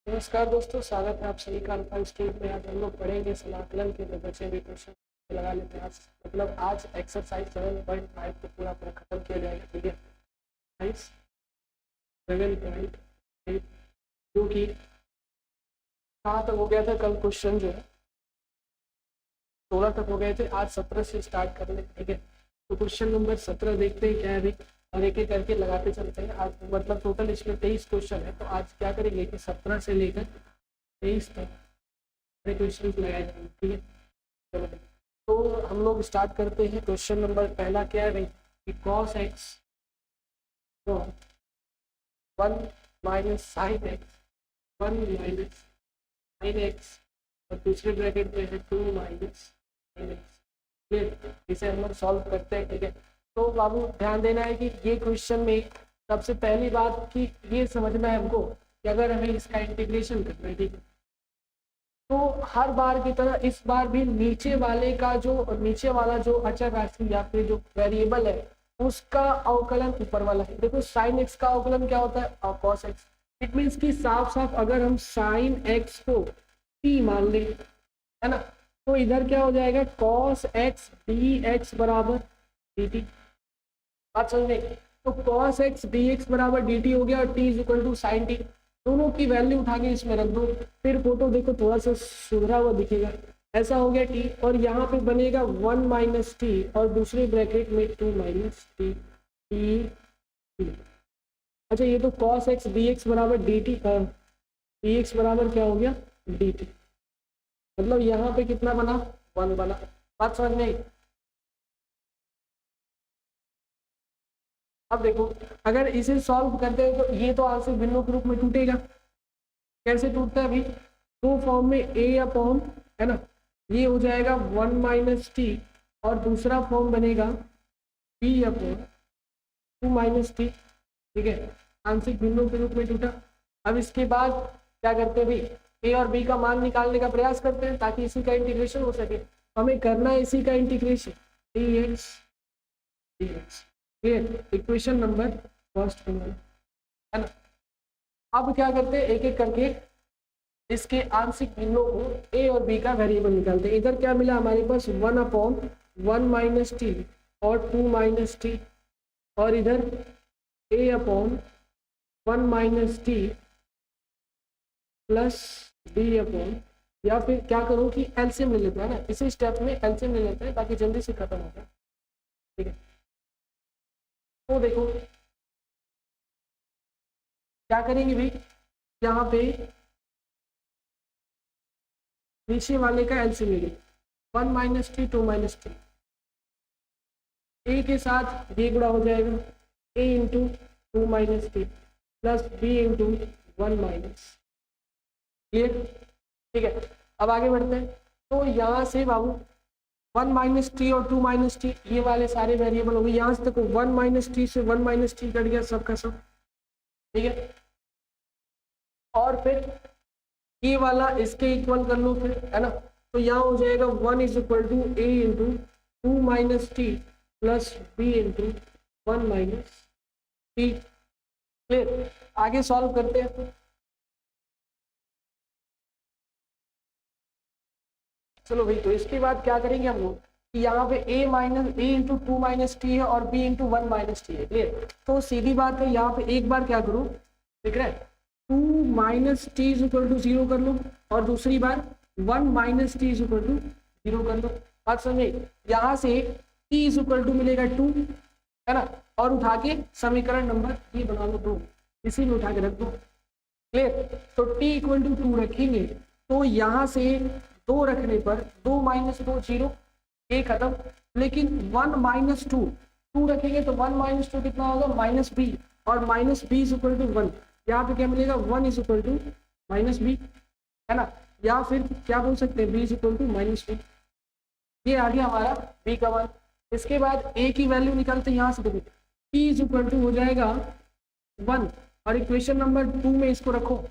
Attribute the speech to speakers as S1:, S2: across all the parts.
S1: नमस्कार दोस्तों, स्वागत है आप सभी का अल्फा स्ट्रीट में। आज हम लोग पढ़ेंगे समाकलन के जो बचे हुए क्वेश्चन लगा लेते हैं। आज मतलब आज एक्सरसाइज 7.5 को पूरा पूरा खत्म किया जाएगा। ठीक है, एक्सरसाइज 7.8 जो कि कहाँ तक हो गया था? कल क्वेश्चन जो है 16 तक हो गए थे, आज 17 से स्टार्ट कर ले। ठीक है, तो क्वेश्चन नंबर 17 देखते हैं क्या है अभी, और एक एक करके लगाते चलते हैं। आज मतलब टोटल इसमें 23 क्वेश्चन है, तो आज क्या करेंगे कि 17 से लेकर 23 तक क्वेश्चन लगाए जाएंगे। ठीक है, चलो तो हम लोग स्टार्ट करते हैं। क्वेश्चन नंबर पहला क्या है भाई कि cos x तो 1 minus sine x 1 minus sine x और दूसरे ब्रैकेट में है 2 माइनस साइन एक्स। इसे हम लोग सॉल्व करते हैं। ठीक है, तो बाबू ध्यान देना है कि ये क्वेश्चन में सबसे पहली बात कि ये समझना है हमको कि अगर हमें इसका इंटीग्रेशन करना है, ठीक है, तो हर बार की तरह इस बार भी नीचे वाला जो अचर राशि या फिर जो वेरिएबल है उसका अवकलन ऊपर वाला है। देखो साइन एक्स का अवकलन क्या होता है? Cos x. इट मीन्स कि साफ साफ अगर हम साइन एक्स को t मान लें, है ना, तो इधर क्या हो जाएगा? कॉस एक्स डी एक्स बराबर डी टी। बात समझ में? तो cos x dx बराबर dt हो गया और t is equal to sine t. दोनों की वैल्यू उठा के इसमें रख दो, फिर फोटो देखो थोड़ा सा सुधरा हुआ दिखेगा। ऐसा हो गया t और यहाँ पे बनेगा 1 माइनस टी और दूसरे ब्रैकेट में 2 माइनस टी टी। अच्छा, ये तो cos x dx बराबर dt dx बराबर क्या हो गया? dt। मतलब यहाँ पे कितना बना? 1 बना। बात समझ में आई? अब देखो अगर इसे सॉल्व करते हैं तो ये तो आंशिक भिन्नों के रूप में टूटेगा। कैसे टूटता है अभी? दो फॉर्म में a अपॉन, है ना, ये हो जाएगा 1 माइनस टी और दूसरा फॉर्म बनेगा b अपॉन 2 माइनस टी। ठीक है, आंशिक भिन्नों के रूप में टूटा। अब इसके बाद क्या करते हैं भाई? a और b का मान निकालने का प्रयास करते हैं ताकि इसी का इंटीग्रेशन हो सके। हमें करना है इसी का integration dx dx। Equation number first है ना। अब क्या करते हैं? एक एक करके इसके आंशिक भिन्नों को a और b का वेरिएबल निकालते हैं। इधर क्या मिला हमारे पास? 1 अपॉन 1 माइनस टी और 2 माइनस टी, और इधर a upon 1 minus t plus b upon, या फिर क्या करूं कि एलसीएम ले लेते हैं ना, इसी स्टेप में एलसीएम ले लेते हैं ताकि जल्दी से खत्म हो जाए। ठीक है, तो देखो क्या करेंगे भाई, यहाँ पे नीचे वाले का एलसीएम ले लेंगे। 1 माइनस टी 2 माइनस टी, ए के साथ ये गुणा हो जाएगा a into 2 minus t plus b into 1 minus. Clear? ठीक है, अब आगे बढ़ते हैं। तो यहाँ से बाबू 1 माइनस टी और 2 माइनस टी ये वाले सारे वेरिएबल हो गए। यहाँ से देखो 1 माइनस टी से 1 माइनस टी कट गया सबका सब। ठीक है, और फिर ये वाला इसके इक्वल कर लो फिर, है ना, तो यहाँ हो जाएगा 1 is equal to a into 2 minus t plus b into 1 minus t. Clear? आगे सॉल्व करते हैं। चलो भाई, तो इसके बाद क्या करेंगे हम लोग कि यहाँ पे a इंटू 2 माइनस टी है और b इंटू 1 माइनस टी है। क्लियर? तो सीधी बात है, यहाँ पे एक बार क्या करो, दिख रहा है, 2 minus t is equal to 0 कर लो और दूसरी बार 1 minus t is equal to 0 कर लो। बात समझे? यहाँ से t इज इक्वल टू मिलेगा 2, है ना, और उठा के समीकरण नंबर ये बना लो 2, इसी में उठा के रख दो। क्लियर? तो t इक्वल टू 2 रखेंगे तो यहाँ से 2 रखने पर 2 माइनस 2 0, a खत्म। लेकिन 1 माइनस 2 रखेंगे तो 1 माइनस 2 कितना होगा? माइनस बी, और minus b is equal to 1। यहाँ पे क्या मिलेगा? 1 is equal to minus b, है ना, या फिर क्या बोल सकते हैं? b is equal to minus b. ये आ गया हमारा b का मान। इसके बाद a की वैल्यू निकालते हैं। यहाँ से देखो t इज इक्वल टू हो जाएगा 1 और इक्वेशन नंबर 2 में इसको रखो।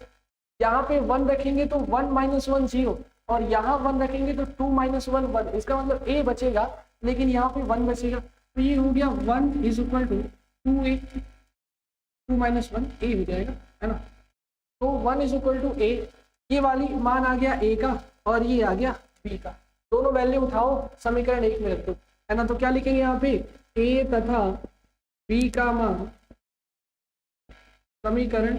S1: यहाँ पे 1 रखेंगे तो 1 माइनस 1 0, और यहाँ 1 रखेंगे तो 2 माइनस 1 1। इसका मतलब a बचेगा लेकिन यहाँ पे 1 बचेगा, तो ये हो गया 1 is equal to 2a, 2 minus 1 a हो जाएगा, है ना। तो 1 इज इक्वल टू ए, ये वाली मान आ गया ए का और ये आ गया बी का, दोनों वैल्यू उठाओ समीकरण 1 में रख दो, है ना। तो क्या लिखेंगे यहाँ पे, ए तथा बी का मान समीकरण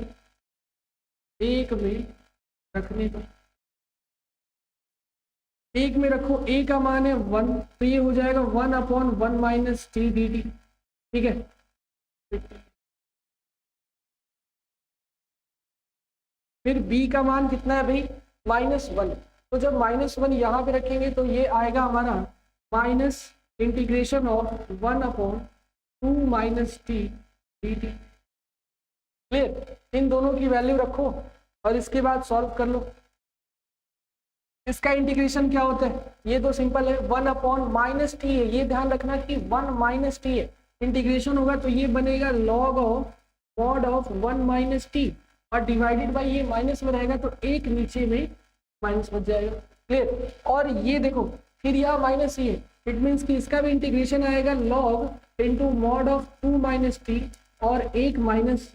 S1: 1 में रखने पर, 1 में रखो, ए का मान है 1, तो ये हो जाएगा 1/1 माइनस टी डी टी, ठीक है। फिर b का मान कितना है भाई, -1, तो जब -1 यहाँ पे रखेंगे तो ये आएगा हमारा minus integration of 1/2 minus t d t. Clear, इन दोनों की वैल्यू रखो और इसके बाद सॉल्व कर लो। इसका इंटीग्रेशन क्या होता है, ये तो सिंपल है, 1/-t है, ये ध्यान रखना कि 1 - t है, इंटीग्रेशन होगा तो ये बनेगा log of mod of 1 - t और डिवाइडेड बाय ये माइनस में रहेगा तो एक नीचे में माइनस बच जाएगा। क्लियर, और ये देखो फिर यहाँ माइनस ही है, इट मीन्स कि इसका भी इंटीग्रेशन आएगा log into mod of 2 - t और एक माइनस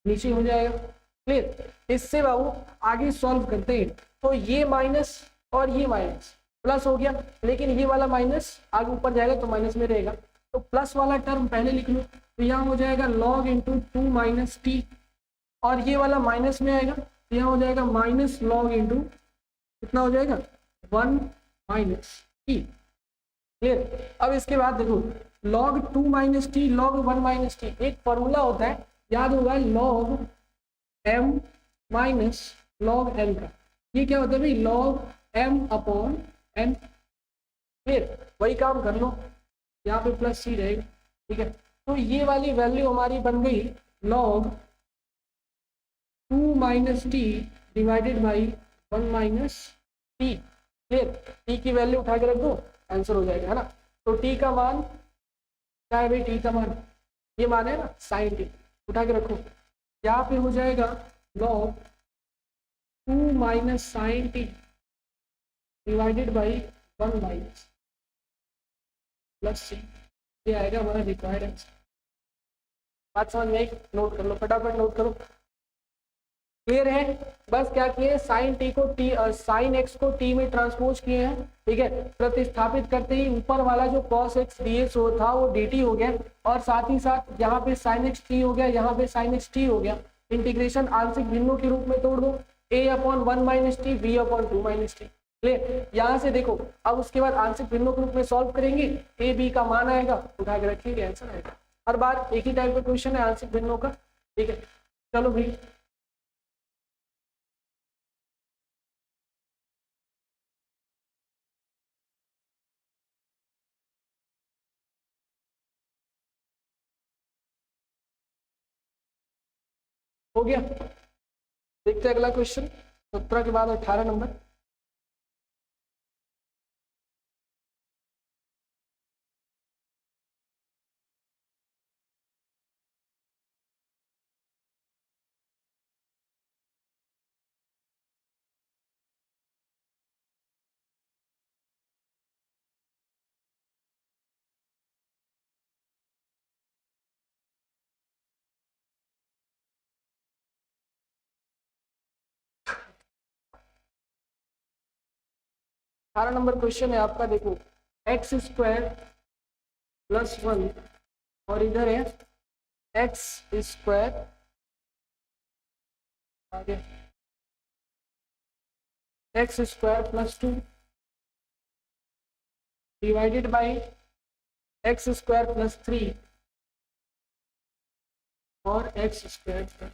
S1: नीचे हो जाएगा। क्लियर, इससे बाबू आगे सॉल्व करते हैं, तो ये माइनस और ये माइनस प्लस हो गया, लेकिन ये वाला माइनस आगे ऊपर जाएगा तो माइनस में रहेगा, तो प्लस वाला टर्म पहले लिख लो, तो यहाँ हो जाएगा log इंटू 2 - t और ये वाला माइनस में आएगा तो यहाँ हो जाएगा माइनस log इंटू कितना हो जाएगा 1 - t। क्लियर, अब इसके बाद देखो log 2 - t log 1 - t, एक फॉर्मूला होता है याद होगा log m minus log n का, ये क्या होता है भाई log m/n। क्लियर, वही काम कर लो, यहाँ पे प्लस c रहेगा, ठीक है। तो ये वाली वैल्यू हमारी बन गई log 2 - t divided by 1 - t। Clear, t की वैल्यू उठा के रख दो, आंसर हो जाएगा, है ना। तो t का मान क्या है भाई, t का मान ये मान है ना sin t, उठा के रखो, यहाँ पे हो जाएगा log 2 - sin t divided by 1 plus c, ये आएगा हमारा रिक्वायर्ड आंसर। बात समझ में, नोट कर लो, फटाफट नोट करो। क्लियर है, बस क्या किए, साइन टी को टी साइन एक्स को टी में ट्रांसपोज किए हैं, ठीक है। प्रतिस्थापित करते ही ऊपर वाला जो cos x dx था वो dt हो गया, और साथ ही साथ यहाँ पे sin x t हो गया, यहाँ पे sin x t हो गया। इंटीग्रेशन आंशिक भिन्नों के रूप में तोड़ दो, a/1 - t b/2 - t। Clear, यहाँ से देखो अब उसके बाद आंशिक भिन्नों के रूप में सॉल्व करेंगे, a b का मान आएगा, उठा के रखेंगे, आंसर आएगा। हर बार एक ही टाइप का क्वेश्चन है आंशिक भिन्नों का, ठीक है। चलो भाई, हो गया। देखते हैं अगला क्वेश्चन, 17 के बाद 18 नंबर। अठारह नंबर क्वेश्चन है आपका, देखो x² + 1 और इधर है x² आगे x² + 2 डिवाइडेड बाई x² + 3 और x²।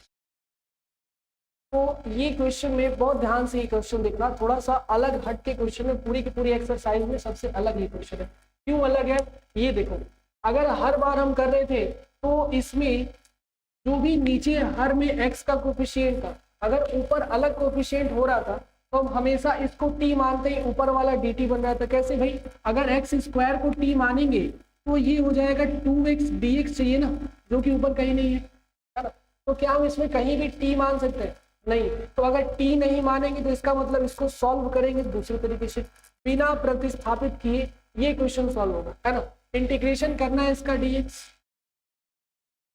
S1: तो ये क्वेश्चन में बहुत ध्यान से ये क्वेश्चन देखना, थोड़ा सा अलग हट के क्वेश्चन है, पूरी की पूरी एक्सरसाइज में सबसे अलग ये क्वेश्चन है। क्यों अलग है, ये देखो, अगर हर बार हम कर रहे थे तो इसमें जो भी नीचे हर में x का कोफिशिएंट था, अगर ऊपर अलग कोफिशिएंट हो रहा था तो हम हमेशा इसको t मानते ही ऊपर वाला dt बन रहा था। कैसे भाई, अगर x² को t मानेंगे तो ये हो जाएगा 2x dx चाहिए ना, जो कि ऊपर कहीं नहीं है ना। तो क्या हम इसमें कहीं भी t मान सकते हैं, नहीं। तो अगर t नहीं मानेंगे तो इसका मतलब इसको सॉल्व करेंगे दूसरे तरीके से, बिना प्रतिस्थापित किए ये क्वेश्चन सॉल्व होगा, है ना। इंटीग्रेशन करना है इसका dx,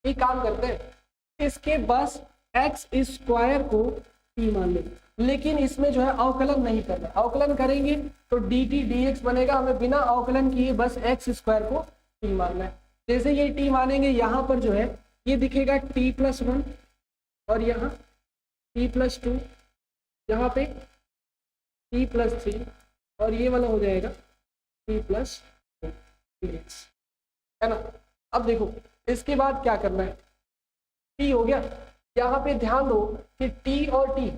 S1: ये काम करते हैं, इसके बस x² को टी मान लेंगे, लेकिन इसमें जो है अवकलन नहीं करना। अवकलन करेंगे तो डी टी डी एक्स बनेगा, हमें बिना अवकलन किए बस एक्स स्क्वायर को टी मानना है। जैसे ये टी मानेंगे यहाँ पर जो है ये दिखेगा टी प्लस वन, और यहाँ टी प्लस टू, यहाँ पे टी प्लस थ्री, और ये वाला हो जाएगा टी प्लस एक्स, है ना। अब देखो इसके बाद क्या करना है, टी हो गया। यहाँ पे ध्यान दो कि टी और टी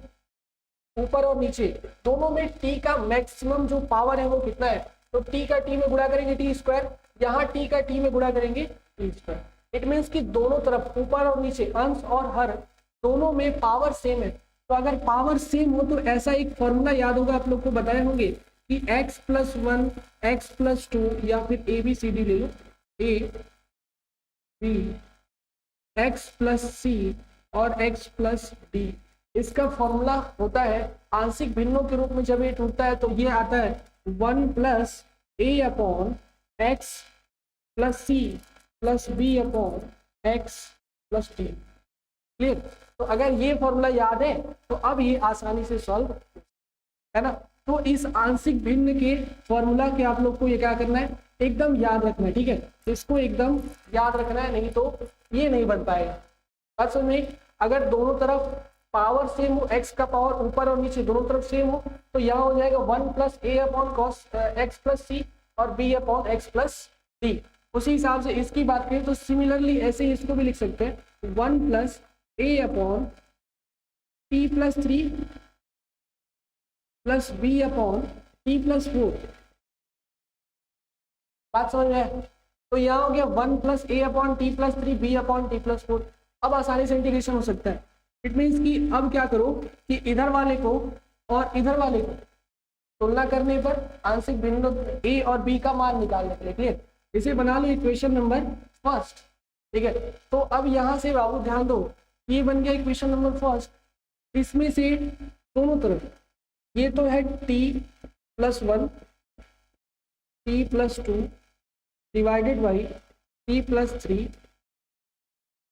S1: ऊपर और नीचे दोनों में टी का मैक्सिमम जो पावर है वो कितना है, तो टी का टी में गुणा करेंगे टी स्क्वायर, यहाँ टी का टी में गुणा करेंगे टी स्क्वायर। इट मीन्स कि दोनों तरफ ऊपर और नीचे अंश और हर दोनों में पावर सेम है। तो अगर पावर सेम हो तो ऐसा एक फॉर्मूला याद होगा, आप लोग को बताए होंगे कि x plus one, x plus two, या फिर ए बी सी डी ले लो, ए बी, एक्स प्लस सी और x प्लस डी। इसका फॉर्मूला होता है आंशिक भिन्नों के रूप में जब ये टूटता है तो ये आता है 1 plus a upon x plus c plus b upon x plus d. Clear. तो अगर ये फॉर्मूला याद है तो अब ये आसानी से सॉल्व है ना। तो इस आंशिक भिन्न के फॉर्मूला के आप लोग को ये क्या करना है, एकदम याद रखना है, ठीक है। इसको एकदम याद रखना है, नहीं तो ये नहीं बन पाएगा। बात समझ में। अगर दोनों तरफ पावर सेम हो, x का पावर ऊपर और नीचे दोनों तरफ सेम हो, तो यहाँ हो जाएगा 1 plus a upon cos x plus सी और b upon x plus D. उसी हिसाब से इसकी बात करें तो सिमिलरली ऐसे ही इसको भी लिख सकते हैं 1 plus a upon t plus three plus b upon t plus four. बात समझ में है। तो यहाँ हो गया 1 plus a upon t plus three b upon t plus four. अब आसानी से इंटीग्रेशन हो सकता है। इट मीन्स कि अब क्या करो कि इधर वाले को और इधर वाले को तुलना करने पर आंशिक भिन्न ए और बी का मान निकालने के लिए, क्लियर। इसे बना लो इक्वेशन नंबर फर्स्ट, ठीक है। तो अब यहाँ से बाबू ध्यान दो, ये बन गया इक्वेशन नंबर फर्स्ट। इसमें से दोनों तरफ ये तो है t plus one, t plus two divided by T plus three,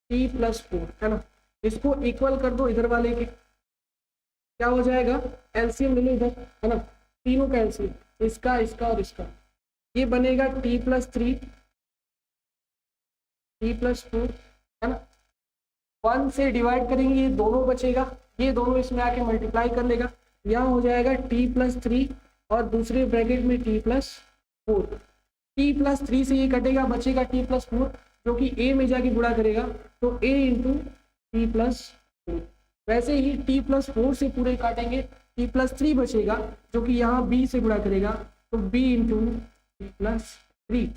S1: t plus four, है ना। इसको इक्वल कर दो इधर वाले के, क्या हो जाएगा, एलसीएम ले लो इधर, है ना, तीनों का एलसीएम, इसका इसका और इसका। ये बनेगा T plus three, t plus four, है ना। 1 से डिवाइड करेंगे ये दोनों बचेगा, ये दोनों इसमें आके मल्टीप्लाई कर लेगा, यहाँ हो जाएगा टी प्लस थ्री और दूसरे ब्रैकेट में T plus four. T plus three से ये कटेगा, बचेगा टी प्लस फोर, जो कि ए में जाके गुणा करेगा, तो ए इंटू टी प्लस फोर। वैसे ही टी प्लस फोर से पूरे काटेंगे, टी प्लस थ्री बचेगा जो कि यहाँ बी से गुणा करेगा, तो b into t plus three.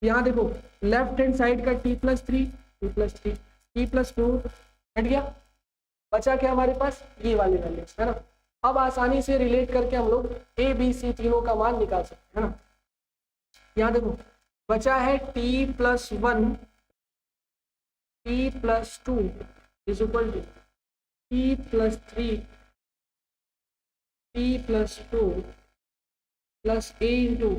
S1: यहाँ देखो लेफ्ट हैंड साइड का t plus three, t plus three, t plus four हट गया, बचा क्या हमारे पास, ये वाले वैल्यूज, है ना। अब आसानी से रिलेट करके हम लोग ए बी सी तीनों का मान निकाल सकते हैं, है ना। यहाँ देखो बचा है t plus one, t plus two is equal to t plus three, t plus four plus a into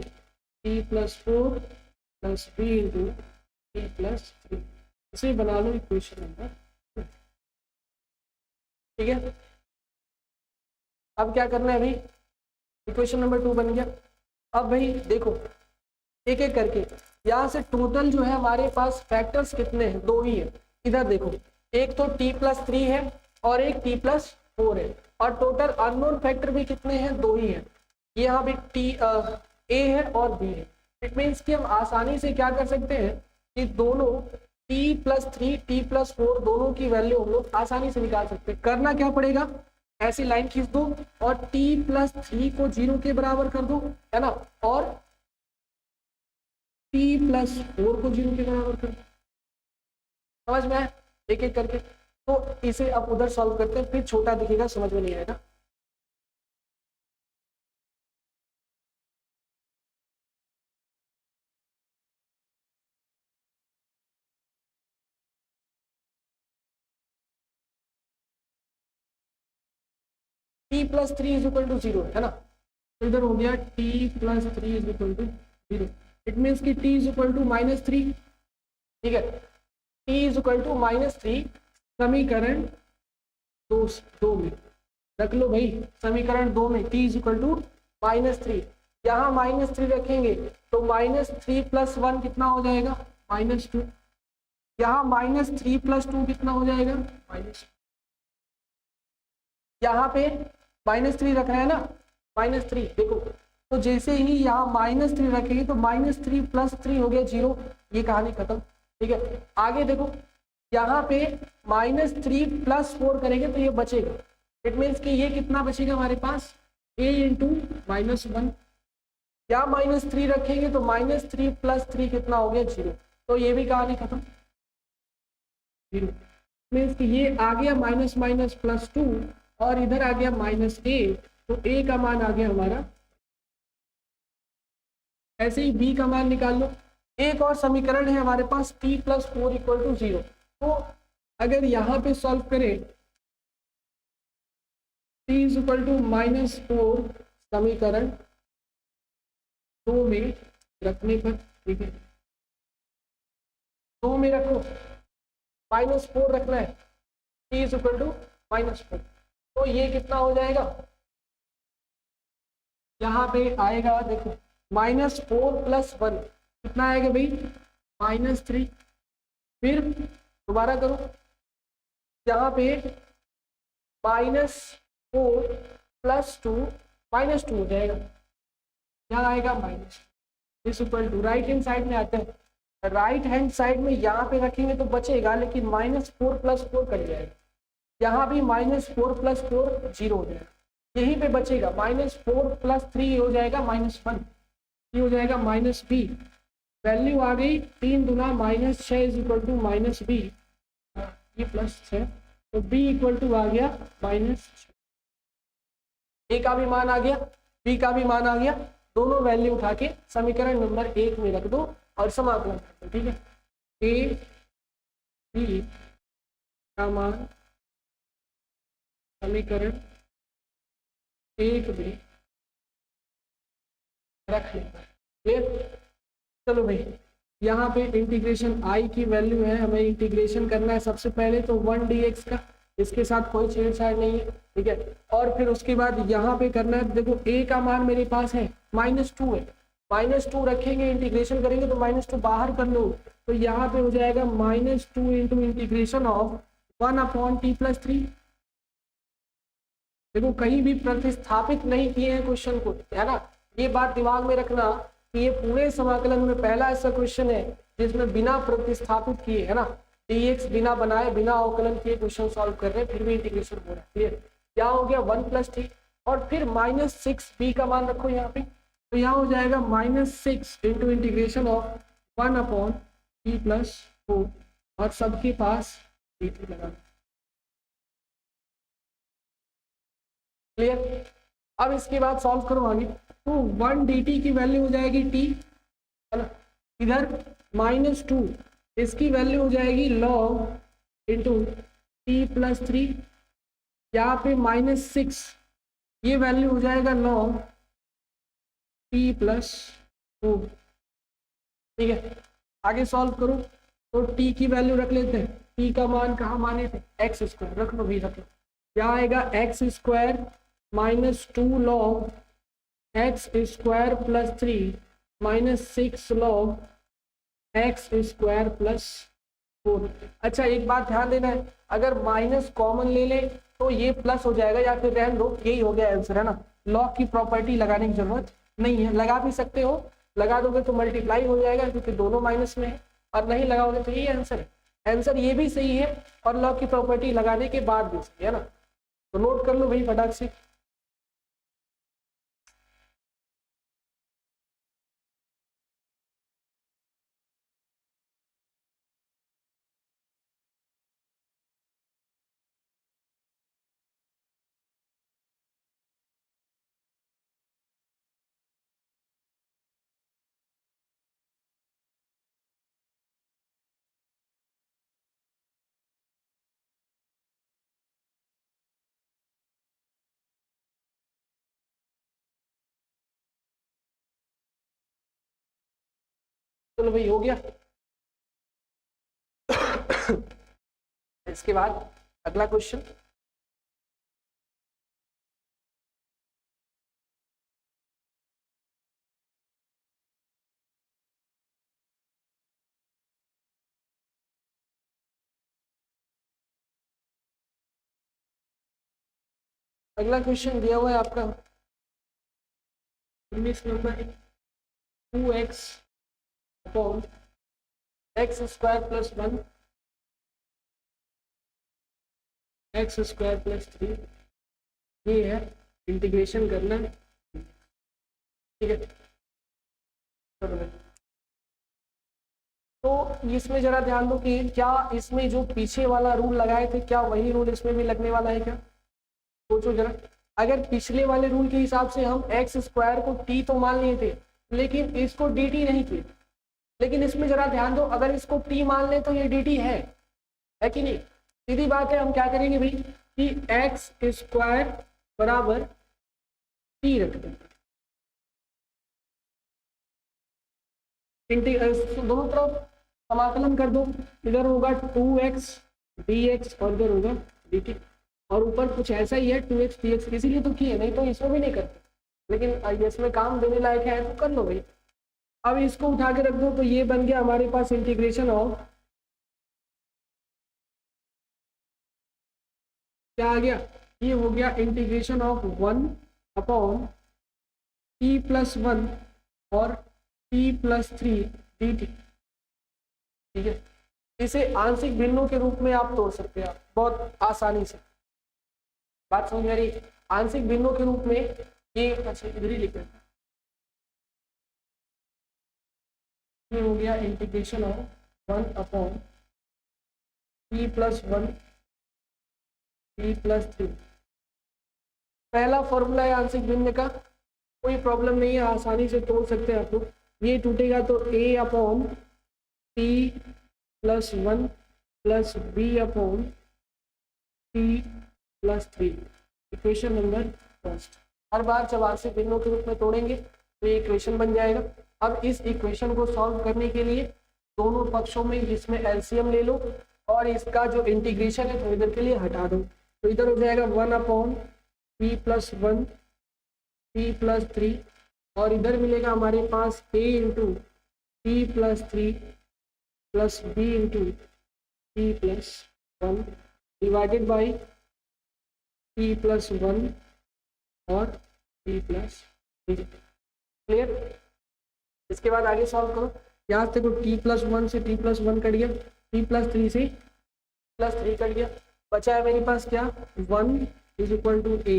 S1: t plus four plus b into t plus three. इसे बना लो इक्वेशन नंबर, ठीक है। अब क्या करना है भाई, इक्वेशन नंबर 2 बन गया। अब भाई देखो एक एक करके, यहाँ से टोटल जो है हमारे पास फैक्टर्स कितने हैं, दो ही है। इधर देखो एक तो टी प्लस थ्री है और एक टी प्लस फोर है, और टोटल अननोन फैक्टर भी कितने हैं, दो ही है। यहाँ भी टी ए है और बी है। इट मीन्स कि हम आसानी से क्या कर सकते हैं कि दोनों T plus three, t plus four दोनों की वैल्यू हम लोग आसानी से निकाल सकते हैं। करना क्या पड़ेगा, ऐसी लाइन खींच दो और टी प्लस थ्री को 0 के बराबर कर दो, है ना, और टी प्लस फोर को 0 के बराबर कर दो। समझ में आया, एक एक करके। तो इसे अब उधर सॉल्व करते हैं, फिर छोटा दिखेगा, समझ में नहीं आएगा। T plus three is equal to 0, है ना। तो इधर हो गया t plus three is equal to 0। It means कि टी इज इक्वल टू -3, ठीक है। टी इज इक्वल टू -3 समीकरण दो में रख लो भाई समीकरण 2 में t इज इक्वल टू -3, यहाँ -3 रखेंगे तो -3 + 1 कितना हो जाएगा, -2, यहाँ -3 + 2 कितना हो जाएगा, -2, यहाँ पे -3 रख रहे हैं ना, -3 देखो, तो जैसे ही यहाँ -3 रखेंगे तो -3 + 3 हो गया 0, ये कहानी खत्म। ठीक है, आगे देखो यहाँ पे -3 + 4 करेंगे तो ये बचेगा, इट मीन्स कि ये कितना बचेगा हमारे पास, a × -1, क्या -3 रखेंगे तो -3 + 3 कितना हो गया 0, तो ये भी कहानी खत्म, 0 मीन्स कि ये आ गया -−+2 और इधर आ गया -a, तो a का मान आ गया हमारा, ऐसे ही b का मान निकाल लो। एक और समीकरण है हमारे पास t + 4 = 0, तो अगर यहाँ पे सॉल्व करें t इज इक्वल टू -4 समीकरण 2 में रखने पर, ठीक है 2 में रखो, -4 रखना है, t इज इक्वल टू -4, तो ये कितना हो जाएगा, यहाँ पे आएगा देखो -4 + 1 कितना आएगा भाई, -3, फिर दोबारा करो, यहाँ पे -4 + 2 -2 हो जाएगा, यहाँ आएगा is equal to, right hand side में आते हैं, राइट हैंड साइड में यहाँ पे रखेंगे तो बचेगा, लेकिन -4 + 4 कट जाएगा, यहाँ भी -4 + 4 0 हो जाएगा, यहीं पे बचेगा -4 + 3 हो जाएगा -1, ये हो जाएगा -b, वैल्यू आ गई 3 दूना -6 इज इक्वल टू -b, ये +6, तो b इक्वल टू आ गया -6, a का भी मान आ गया, b का भी मान आ गया, दोनों वैल्यू उठा के समीकरण नंबर 1 में रख दो और समाकलन कर दो। ठीक है, a b का मान समीकरण 1 में रख लेना, क्लियर। चलो भाई, यहाँ पे इंटीग्रेशन i की वैल्यू है, हमें इंटीग्रेशन करना है सबसे पहले तो 1 dx का, इसके साथ कोई छेड़छाड़ नहीं है, ठीक है, और फिर उसके बाद यहाँ पे करना है, देखो a का मान मेरे पास है -2 है, -2 रखेंगे, इंटीग्रेशन करेंगे तो -2 बाहर कर लो, तो यहाँ पे हो जाएगा -2 इंटू इंटीग्रेशन ऑफ 1/t + 3, देखो कहीं भी प्रतिस्थापित नहीं किए हैं क्वेश्चन को, है ना, ये बात दिमाग में रखना कि ये पूरे समाकलन में पहला ऐसा क्वेश्चन है जिसमें बिना प्रतिस्थापित किए, है ना, dx बिना बनाए बिना अवकलन किए क्वेश्चन सॉल्व कर रहे हैं, फिर भी इंटीग्रेशन हो रहा है, क्लियर। क्या हो गया 1 + t और फिर -6b का मान रखो यहाँ पे, तो यहाँ हो जाएगा -6 इंटू इंटीग्रेशन ऑफ 1/t + 4 और सबके पास dt लगा, क्लियर। अब इसके बाद सॉल्व करो आगे, तो 1 dt की वैल्यू हो जाएगी t, है ना, इधर -2 इसकी वैल्यू हो जाएगी log इंटू t + 3, यहाँ पे -6 ये वैल्यू हो जाएगा log t + 4, ठीक है। आगे सॉल्व करो तो t की वैल्यू रख लेते हैं, t का मान कहाँ माने थे, x² रख लो भी, रख लो, क्या आएगा x² -2 log x² + 3 -6 log x² + 4। अच्छा एक बात ध्यान देना है, अगर माइनस कॉमन ले ले तो ये प्लस हो जाएगा, या फिर रहने दो, यही हो गया आंसर, है ना, लॉग की प्रॉपर्टी लगाने की जरूरत नहीं है, लगा भी सकते हो, लगा दोगे तो मल्टीप्लाई हो जाएगा क्योंकि दोनों माइनस में है, और नहीं लगाओगे तो यही आंसर है, आंसर ये भी सही है और लॉग की प्रॉपर्टी लगाने के बाद भी सही है ना, तो नोट कर लो भाई फटाक से। चलो भाई हो गया। इसके बाद अगला क्वेश्चन, अगला क्वेश्चन दिया हुआ है आपका 19 number, 2x upon x square plus 1 x square plus 3, ये है इंटीग्रेशन करना है, ठीक है। तो इसमें जरा ध्यान दो कि क्या इसमें जो पीछे वाला रूल लगाए थे क्या वही रूल इसमें भी लगने वाला है क्या, सोचो जरा। अगर पिछले वाले रूल के हिसाब से हम एक्स स्क्वायर को टी तो मान लिए थे लेकिन इसको डी टी नहीं किए, लेकिन इसमें जरा ध्यान दो अगर इसको टी मान ले तो ये डी टी है कि नहीं। सीधी बात है, हम क्या करेंगे भाई कि एक्स स्क्वायर बराबर टी रख देंगे, दोनों तरफ समाकलन कर दो, इधर होगा 2x dx और इधर होगा dt, और ऊपर कुछ ऐसा ही है 2x dx, इसीलिए तो किए, नहीं तो इसमें भी नहीं करते, लेकिन इसमें काम देने लायक है तो कर लो भाई। अब इसको उठा के रख दो तो ये बन गया हमारे पास इंटीग्रेशन ऑफ, क्या आ गया, ये हो गया integration of 1 upon t plus 1 और t प्लस 3 dt, ठीक है। इसे आंशिक भिन्नों के रूप में आप तोड़ सकते हैं बहुत आसानी से, बात समझ में आ रही। आंशिक भिन्नों के रूप में ये, अच्छा इधर ही लिख लेते, ये हो गया integration of 1 upon t plus 1 t plus 3, पहला फॉर्मूला है आंशिक भिन्न का, कोई प्रॉब्लम नहीं है, आसानी से तोड़ सकते हैं आप लोग। ये टूटेगा तो a upon t plus 1 plus b upon t plus 3, equation number first. हर बार जब आंशिक भिन्नों के रूप में तोड़ेंगे तो ये इक्वेशन बन जाएगा। अब इस इक्वेशन को सॉल्व करने के लिए दोनों पक्षों में जिसमें एलसीएम ले लो और इसका जो इंटीग्रेशन है थोड़ी देर के लिए हटा दो, तो इधर हो जाएगा 1 upon t plus 1 t plus 3, और इधर मिलेगा हमारे पास a into t plus 3 plus b into t plus 1 divided by t plus 1 और t प्लस 3, क्लियर। इसके बाद आगे सॉल्व करो, यहाँ से देखो t प्लस 1 से t प्लस 1 कट गया, t प्लस 3 से प्लस 3 कट गया, बचा है मेरे पास क्या 1 is equal to a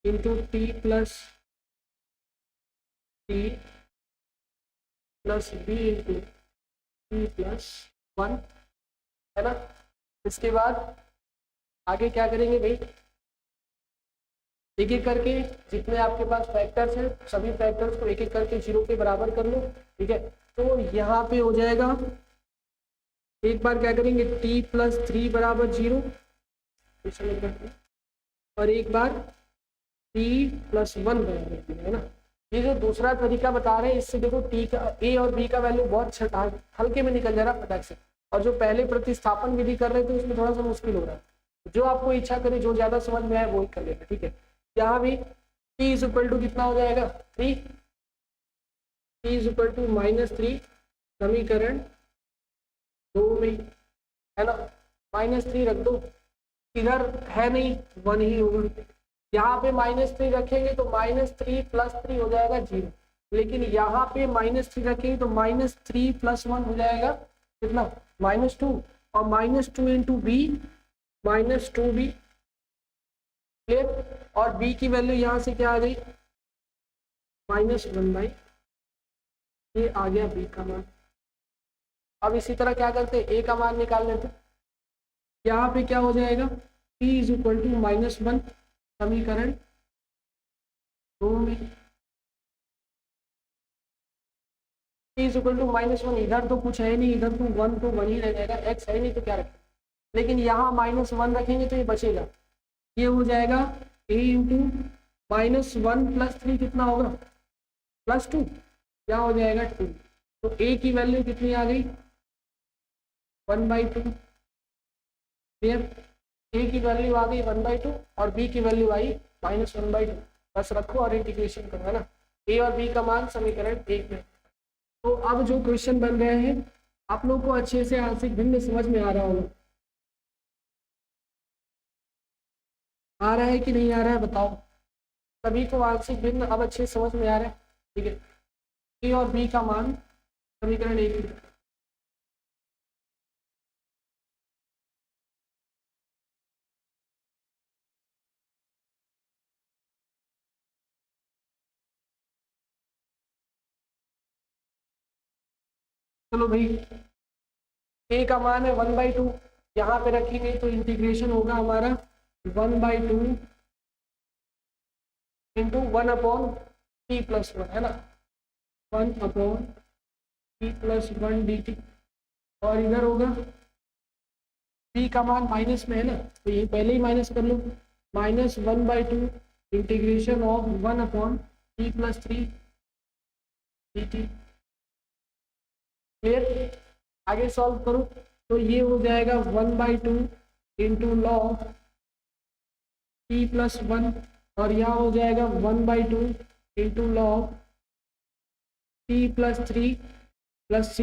S1: into t plus t plus b into t plus 1, है ना। इसके बाद आगे क्या करेंगे भाई, एक एक करके जितने आपके पास फैक्टर्स हैं सभी फैक्टर्स को एक एक करके 0 के बराबर कर लो, ठीक है। तो यहाँ पे हो जाएगा, एक बार क्या करेंगे t प्लस 3 बराबर 0, और एक बार t प्लस 1 बराबर 0, है ना। ये जो दूसरा तरीका बता रहे हैं इससे देखो t का a और b का वैल्यू बहुत हल्के में निकल जा रहा है फटाक से, और जो पहले प्रतिस्थापन विधि कर रहे थे उसमें थोड़ा सा मुश्किल हो रहा है, जो आपको इच्छा करे जो ज्यादा समझ में आए वो ही कर लेना, ठीक है। यहाँ भी t इज इक्वल टू कितना हो जाएगा 3, t इज इक्वल टू -3, समीकरण 2 में, है ना, -3 रख दो, इधर है नहीं 1 ही होगा, यहाँ पे -3 रखेंगे तो -3 प्लस 3 हो जाएगा 0, लेकिन यहाँ पे -3 रखेंगे तो -3 प्लस 1 हो जाएगा कितना -2, और -2 इंटू बी -2b, क्लियर। और b की वैल्यू यहाँ से क्या आ गई -1/, ये आ गया b का मान। अब इसी तरह क्या करते a का मान निकाल लेते, यहाँ पे क्या हो जाएगा t इज इक्वल टू -1, समीकरण 2 में, t इज इक्वल टू -1, इधर तो कुछ है नहीं, इधर तो 1 ही रह जाएगा, x है नहीं तो क्या रखें, लेकिन यहाँ -1 रखेंगे तो ये बचेगा, ये हो जाएगा a इंटू -1 प्लस 3 कितना होगा +2, क्या हो जाएगा 2, तो a की वैल्यू कितनी आ गई 1/2, क्लियर। a की वैल्यू आ गई 1/2 और b की वैल्यू आई -1/2, बस रखो और इंटीग्रेशन करो, है ना। a और b का मान समीकरण 1 में। तो अब जो क्वेश्चन बन रहे हैं आप लोग को अच्छे से आंशिक भिन्न समझ में आ रहा होगा। आ रहा है कि नहीं आ रहा है बताओ। सभी को आंशिक भिन्न अब अच्छे समझ में आ रहा है, ठीक है। ए और बी का मान समीकरण एक ही। चलो भाई, ए का मान है 1/2, यहाँ पे रखेंगे तो इंटीग्रेशन होगा हमारा 1/2 इंटू 1/t+1, है ना, 1/t+1 dt। और इधर होगा p का मान माइनस में है ना, तो ये पहले ही माइनस कर लो, -1/2 integration of 1/t+3 dt। Clear, आगे सॉल्व करो तो ये हो जाएगा 1/2 इंटू लॉग t+1, और यहाँ हो जाएगा 1/2 इंटू लॉग t+3+c।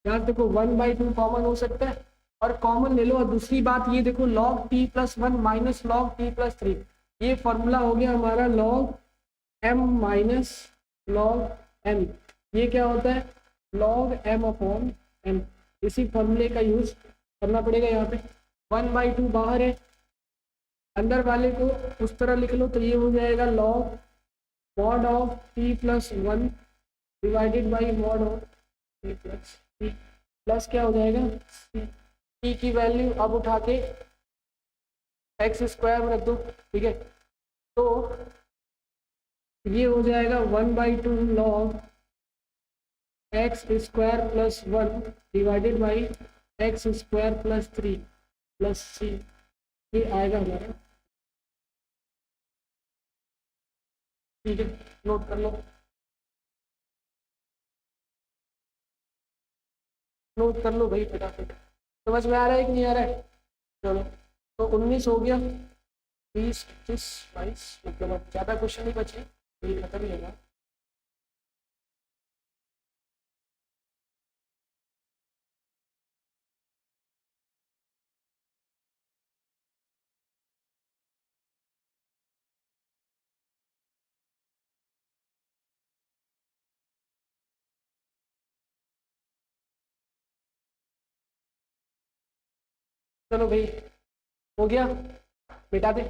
S1: यहाँ देखो 1/2 कॉमन हो सकता है और कॉमन ले लो। और दूसरी बात ये देखो, log t+1 minus log t+3, ये फॉर्मूला हो गया हमारा log m minus log m। ये क्या होता है, log m/m। इसी फॉर्मूले का यूज करना पड़ेगा यहाँ पे। 1/2 बाहर है, अंदर वाले को उस तरह लिख लो तो ये हो जाएगा log mod of t+1 divided by mod of t+3 plus क्या हो जाएगा t की वैल्यू अब उठा के x² में रख दो, ठीक है। तो ये हो जाएगा 1/2 log x² + 1 divided by x² + 3 + c। ये आएगा हमारा, ठीक है, नोट कर लो, नोट कर लो भाई फटाफट। समझ में आ रहा है कि नहीं आ रहा है। चलो तो 19 हो गया, 20 25 22, मतलब अब ज़्यादा क्वेश्चन नहीं बचे, ये खत्म ही होगा। चलो भाई हो गया, मिटा दे।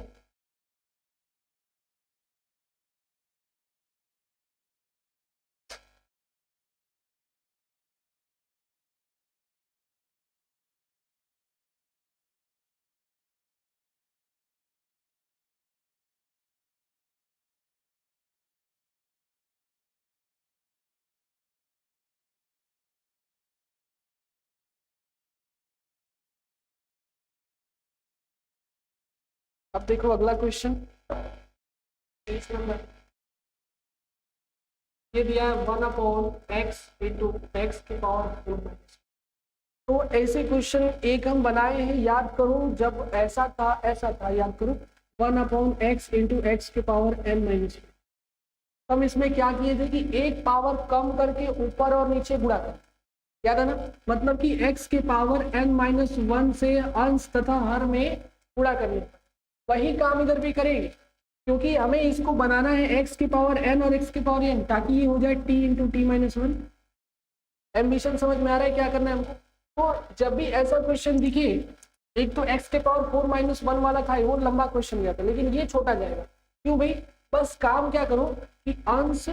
S1: अब देखो अगला क्वेश्चन, 30 नंबर। ये दिया है 1/x इंटू एक्स की पावर 4। तो ऐसे क्वेश्चन एक हम बनाए हैं, याद करो जब ऐसा था याद करो, 1/x इंटू एक्स की पावर n-। हम इसमें क्या किए थे कि एक पावर कम करके ऊपर और नीचे गुणा कर, याद है ना, मतलब कि x के पावर n-1 से अंश तथा हर में गुणा करने। वही काम इधर भी करेंगे, क्योंकि हमें इसको बनाना है x की पावर n और x की पावर n, ताकि ये हो जाए t इंटू t-1। एम्बिशन समझ में आ रहा है क्या करना है हमको। तो जब भी ऐसा क्वेश्चन दिखे, एक तो x के पावर 4-1 वाला था, वो लंबा क्वेश्चन गया था, लेकिन ये छोटा जाएगा। क्यों भाई, बस काम क्या करो कि अंश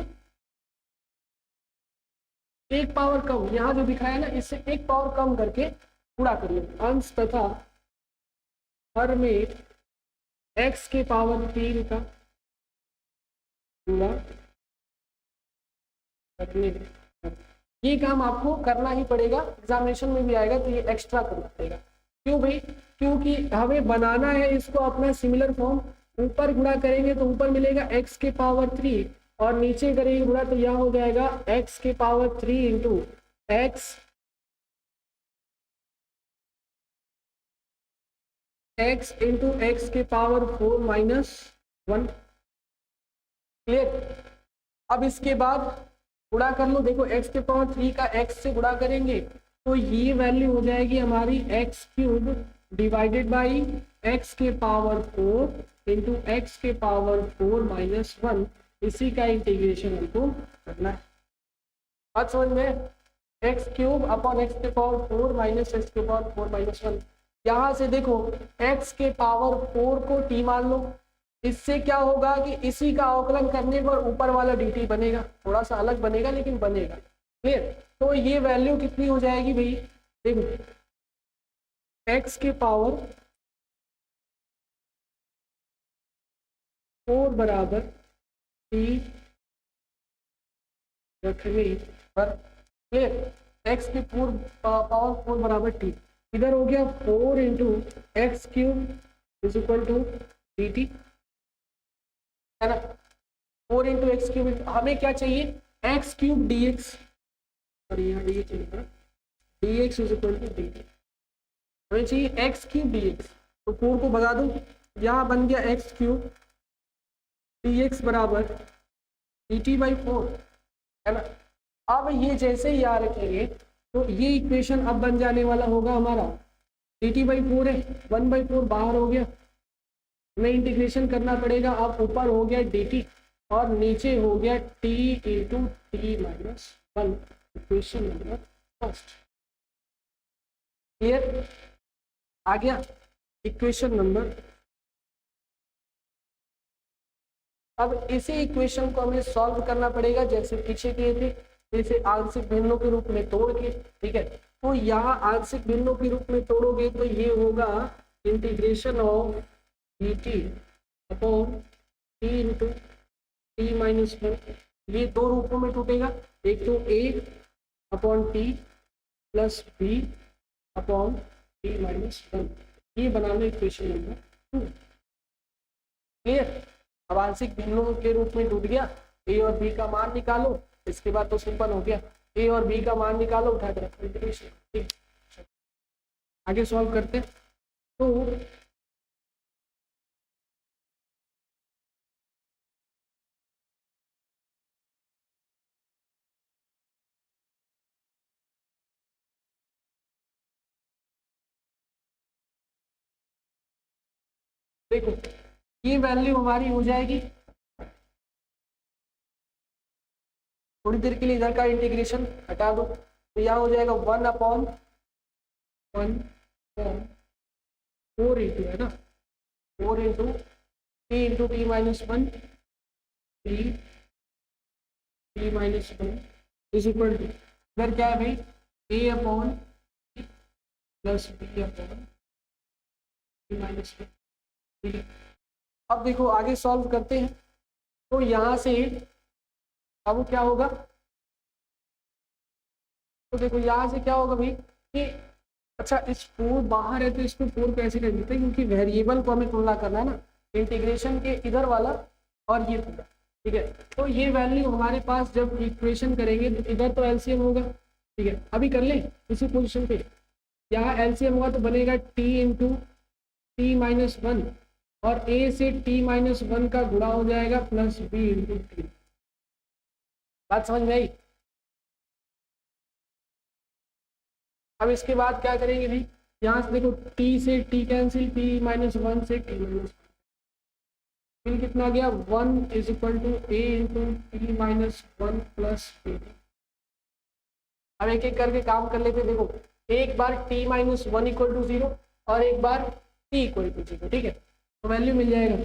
S1: एक पावर कम, यहाँ जो दिखाया ना इससे एक पावर कम करके पूरा करिए, अंश तथा हर में x के पावर 3 का पूरा करने। ये काम आपको करना ही पड़ेगा, एग्जामिनेशन में भी आएगा तो ये एक्स्ट्रा करना पड़ेगा। क्यों भाई, क्योंकि हमें बनाना है इसको अपना सिमिलर फॉर्म। ऊपर गुणा करेंगे तो ऊपर मिलेगा x के पावर 3, और नीचे करेंगे गुणा तो यह हो जाएगा x के power 3 into x into x के पावर 4-1। क्लियर। अब इसके बाद गुणा कर लो, देखो x के पावर 3 का x से गुणा करेंगे तो ये वैल्यू हो जाएगी हमारी x³ डिवाइडेड बाई x के पावर 4 इंटू एक्स के पावर 4 माइनस 1, इसी का इंटीग्रेशन हमको करना है। बात समझ में? एक्स क्यूब अपॉन एक्स के पावर 4 माइनस एक्स के पावर 4 माइनस 1। यहाँ से देखो x के पावर 4 को t मान लो, इससे क्या होगा कि इसी का अवकलन करने पर ऊपर वाला dt बनेगा, थोड़ा सा अलग बनेगा लेकिन बनेगा। क्लियर? तो ये वैल्यू कितनी हो जाएगी भाई, देखो x के पावर 4 बराबर t रखने पर, क्लियर, x की पावर 4 बराबर t, इधर हो गया 4 into x cube is equal to d t, है ना। 4 इंटू एक्स क्यूब, हमें क्या चाहिए, एक्स क्यूब डी एक्स, और यहाँ d x d x is equal to d t, हमें चाहिए एक्स क्यूब डी एक्स। तो 4 को भगा दो, यहाँ बन गया एक्स क्यूब डी एक्स बराबर डी टी बाई 4, है ना। अब ये जैसे ही यहाँ रखेंगे तो ये इक्वेशन अब बन जाने वाला होगा हमारा डी टी बाई 4 है, 1/4 बाहर हो गया, हमें इंटीग्रेशन करना पड़ेगा। अब ऊपर हो गया डी टी और नीचे हो गया t into t minus 1, equation number first. Clear? आ गया इक्वेशन नंबर। अब इसी इक्वेशन को हमें सॉल्व करना पड़ेगा जैसे पीछे किए थे, जैसे आंशिक भिन्नों के रूप में तोड़ के, ठीक है। तो यहाँ आंशिक भिन्नों के रूप में तोड़ोगे तो ये होगा integration of d t upon t into t minus 1, ये दो रूपों में टूटेगा, एक तो a upon t plus b upon t minus 1, ये बना लो इक्वेशन नंबर 2। क्लियर? अब आंशिक भिन्नों के रूप में टूट गया, ए और बी का मान निकालो, इसके बाद तो सिंपल हो गया, ए और बी का मान निकालो, उठा के रखो इंटीग्रेशन। ठीक, आगे सॉल्व करते हैं। तो देखो ये वैल्यू हमारी हो जाएगी, थोड़ी देर के लिए इधर का इंटीग्रेशन हटा दो, तो यहाँ हो जाएगा 1/4 इंटू, है ना, 4 into t into t minus 1 t minus 1 is equal to, इधर क्या है भाई, a upon plus b upon t minus 1। ठीक है, अब देखो आगे सॉल्व करते हैं। तो यहाँ से अब क्या होगा, तो देखो यहाँ से क्या होगा भाई कि अच्छा इस 4 बाहर है तो इसको 4 कैसे कर देते हैं, क्योंकि वेरिएबल को हमें तुलना करना है ना, इंटीग्रेशन के इधर वाला और ये पूरा। ठीक है, तो ये वैल्यू हमारे पास जब इक्वेशन करेंगे तो इधर तो एलसीएम होगा। ठीक है, अभी कर ले इसी पोजीशन पे, यहाँ एलसीएम होगा तो बनेगा टी इंटू टी माइनस 1 और ए से टी माइनस 1 का गुणा हो जाएगा प्लस बी इंटू टी। बात समझ में आई? अब इसके बाद क्या करेंगे भाई, यहाँ से देखो t से t कैंसिल, t माइनस 1 से t माइनस 1, फिर कितना गया 1 is equal to a into t minus 1 plus b. अब एक एक करके काम कर लेते, देखो एक बार t माइनस 1 इक्वल टू 0 और एक बार t इक्वल टू 0। ठीक है, तो वैल्यू मिल जाएगा,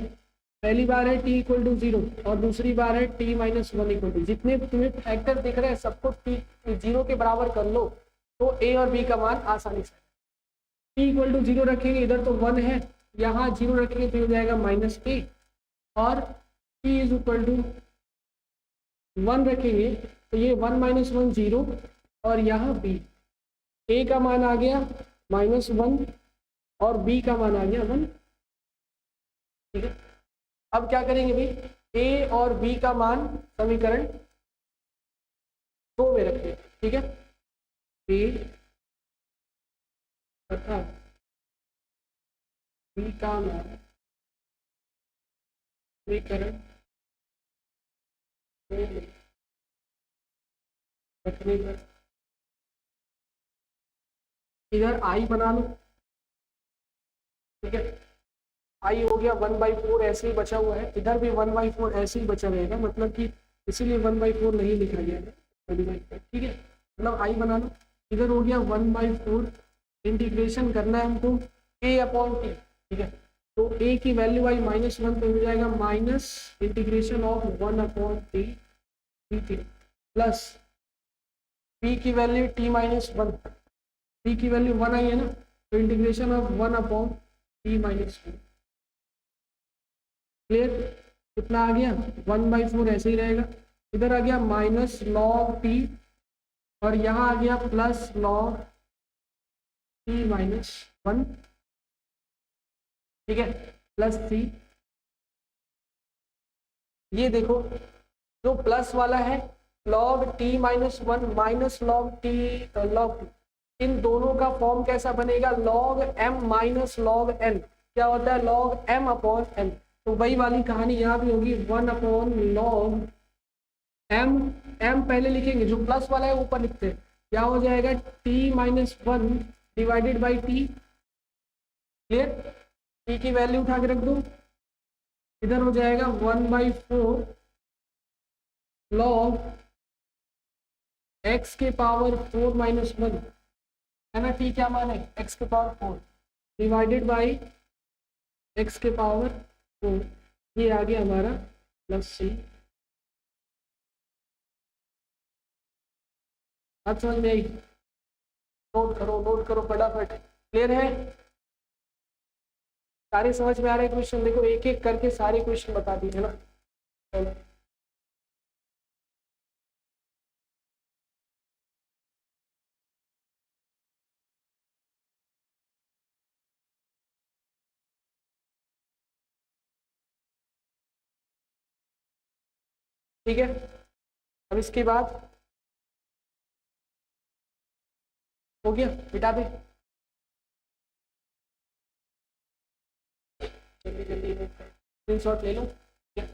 S1: पहली बार है t इक्वल टू 0 और दूसरी बार है t माइनस 1 इक्वल टू, जितने तुम्हें फैक्टर दिख रहे हैं सबको t 0 के बराबर कर लो, तो a और b का मान आसानी से, t इक्वल टू 0 रखेंगे, इधर तो 1 है, यहाँ 0 रखेंगे तो हो जाएगा माइनस a, और t इज इक्वल टू 1 रखेंगे तो ये 1 माइनस 1 0 और यहाँ b, a का मान आ गया माइनस 1 और b का मान आ गया 1। ठीक है, अब क्या करेंगे भाई, a और b का मान समीकरण 2 में रखते हैं। ठीक है, a तथा b का मान समीकरण 2 में रखने पर इधर i बना लो। ठीक है, आई हो गया 1/4 ऐसे ही बचा हुआ है, इधर भी 1/4 ऐसे ही बचा रहेगा, मतलब कि इसीलिए 1/4 नहीं लिखा गया है, ठीक है, मतलब आई बना लो। इधर हो गया 1/4, इंटीग्रेशन करना है हमको a/t, ठीक है, तो a की वैल्यू आई -1 तो हो जाएगा minus integration of 1/t dt plus p की वैल्यू t-1, p की वैल्यू 1 आई है ना, तो इंटीग्रेशन ऑफ 1/t-1। क्लियर, कितना आ गया 1/4 ऐसे ही रहेगा, इधर आ गया माइनस log t और यहाँ आ गया प्लस log t-1, ठीक है, प्लस 3। ये देखो जो प्लस वाला है log t-1 minus log t log 2, इन दोनों का फॉर्म कैसा बनेगा, log m minus log n, क्या होता है log m अपॉन n, तो वही वाली कहानी यहाँ भी होगी 1/log m, m पहले लिखेंगे, जो प्लस वाला है ऊपर लिखते हैं, क्या हो जाएगा t-1 divided by t। Clear, t की वैल्यू उठा के रख दो, इधर हो जाएगा 1/4 log x के पावर 4 - 1 है ना, t क्या मान है x के पावर 4 डिवाइडेड बाई x के पावर 4, ये आ गया हमारा प्लस c। बात समझ में आई, नोट करो फटाफट। क्लियर है, सारे समझ में आ रहे क्वेश्चन, देखो एक एक करके सारे क्वेश्चन बता दीजिए ना। चलो ठीक है, अब इसके बाद हो गया, मिटा दे जल्दी जल्दी, स्क्रीनशॉट ले लो, ठीक है,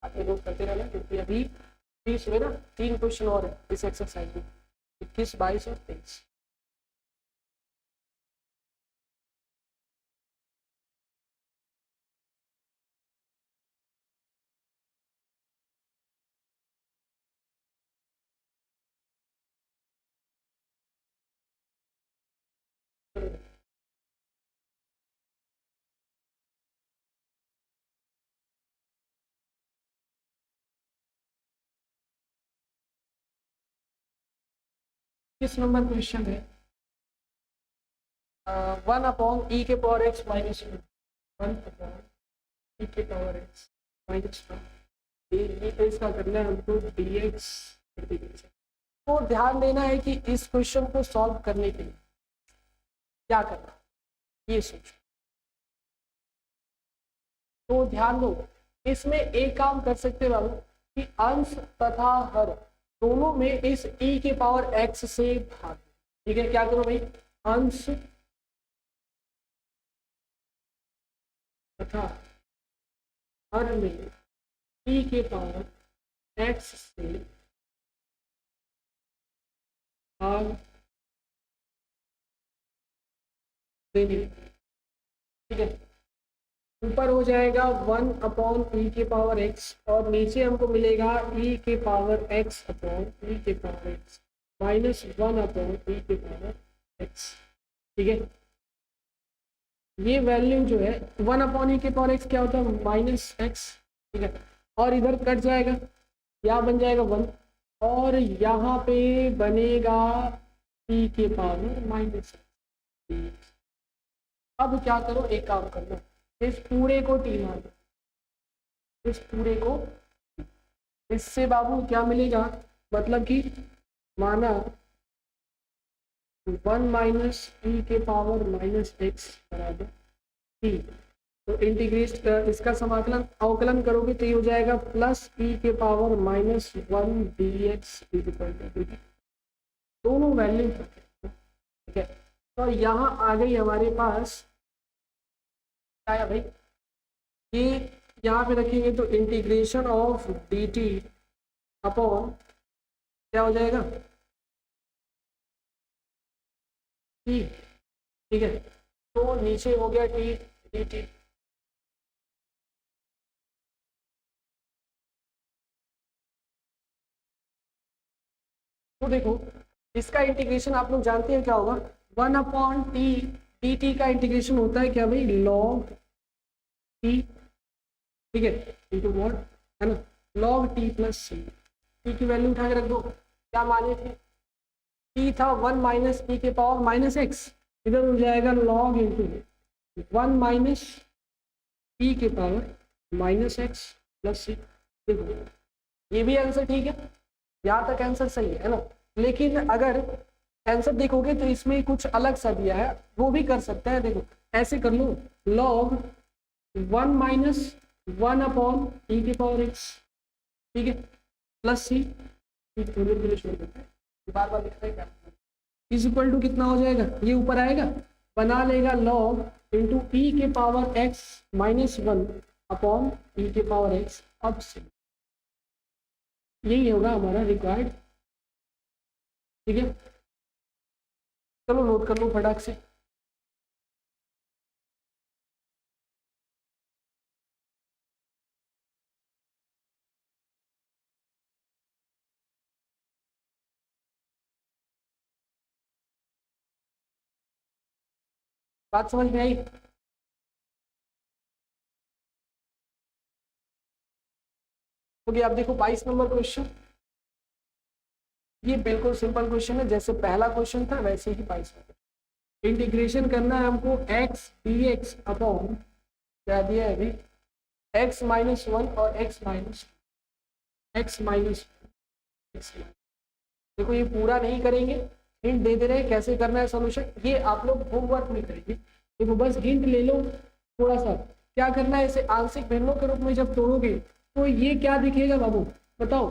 S1: आगे नोट करते रहना, क्योंकि अभी 30 में ना 3 क्वेश्चन और है इस एक्सरसाइज में, 21, 22 और 23। किस नंबर क्वेश्चन है, 1/e के पावर x माइनस 1/e के पावर x माइनस 1, ये तो इसका करना है हमको dx। तो ध्यान देना है कि इस क्वेश्चन को सॉल्व करने के लिए क्या करना, ये सोचो, तो ध्यान दो, इसमें एक काम कर सकते हैं बाबू कि अंश तथा हर दोनों में इस e के पावर x से भाग, ठीक है, क्या करो भाई, अंश तथा हर में e के पावर x से भाग देने, ठीक है, ऊपर हो जाएगा 1/e के पावर x और नीचे हमको मिलेगा e के पावर x अपॉन e के पावर x माइनस 1/e के पावर x, ठीक है, ये वैल्यू जो है 1/e के पावर x क्या होता है -x, ठीक है, और इधर कट जाएगा, यहाँ बन जाएगा 1 और यहाँ पे बनेगा e के पावर -x। अब क्या करो, एक काम करना, इस पूरे को t मान लो, इस पूरे को, इससे बाबू क्या मिलेगा, मतलब कि माना 1 - e के पावर -x बराबर t, तो इंटीग्रेट इसका समाकलन अवकलन करोगे तो ये हो जाएगा प्लस e के पावर -1 dx dt, दोनों वैल्यू, ठीक है, तो यहाँ आ गई हमारे पास क्या है भाई, ये यहाँ पे रखेंगे तो इंटीग्रेशन ऑफ dt अपॉन क्या हो जाएगा t, ठीक है, तो नीचे हो गया t dt तो देखो इसका इंटीग्रेशन आप लोग जानते हैं क्या होगा, 1/t, dt का इंटीग्रेशन होता है क्या भाई, log t, ठीक है, इंटू वॉट है ना, log t प्लस सी। t की वैल्यू उठा के रख दो, क्या माने थे, t था 1 माइनस e के पावर माइनस एक्स, इधर हो जाएगा log इंटू 1 माइनस e के पावर माइनस एक्स प्लस सी। देखो ये भी आंसर ठीक है, यहाँ तक आंसर सही है ना। लेकिन अगर आंसर देखोगे तो इसमें कुछ अलग सा दिया है, वो भी कर सकते हैं। देखो ऐसे कर लो, log 1 माइनस 1 अपॉन e के पावर x, ठीक है, प्लस सी, थोड़ी देर के लिए छोड़ देते हैं, बार बार लिखते हैं क्या, इज इक्वल टू कितना हो जाएगा, ये ऊपर आएगा, बना लेगा log इंटू ई के पावर x माइनस 1 अपॉन ई के पावर x, अब से यही होगा हमारा रिक्वायर्ड, ठीक है। चलो नोट कर लो फटाक से, बात समझ में आई। ओके अब देखो 22 नंबर क्वेश्चन, ये बिल्कुल सिंपल क्वेश्चन है, जैसे पहला क्वेश्चन था वैसे ही 22 नंबर। इंटीग्रेशन करना है हमको x dx अपॉन क्या दिया है अभी, x माइनस 1 और x माइनस देखो ये पूरा नहीं करेंगे, हिंट दे दे रहे हैं कैसे करना है सॉल्यूशन, ये आप लोग होमवर्क में करेंगे। देखो बस हिंट ले लो थोड़ा सा, क्या करना है, इसे आंशिक भिन्नों के रूप में जब तोड़ोगे तो ये क्या दिखेगा बाबू, बताओ,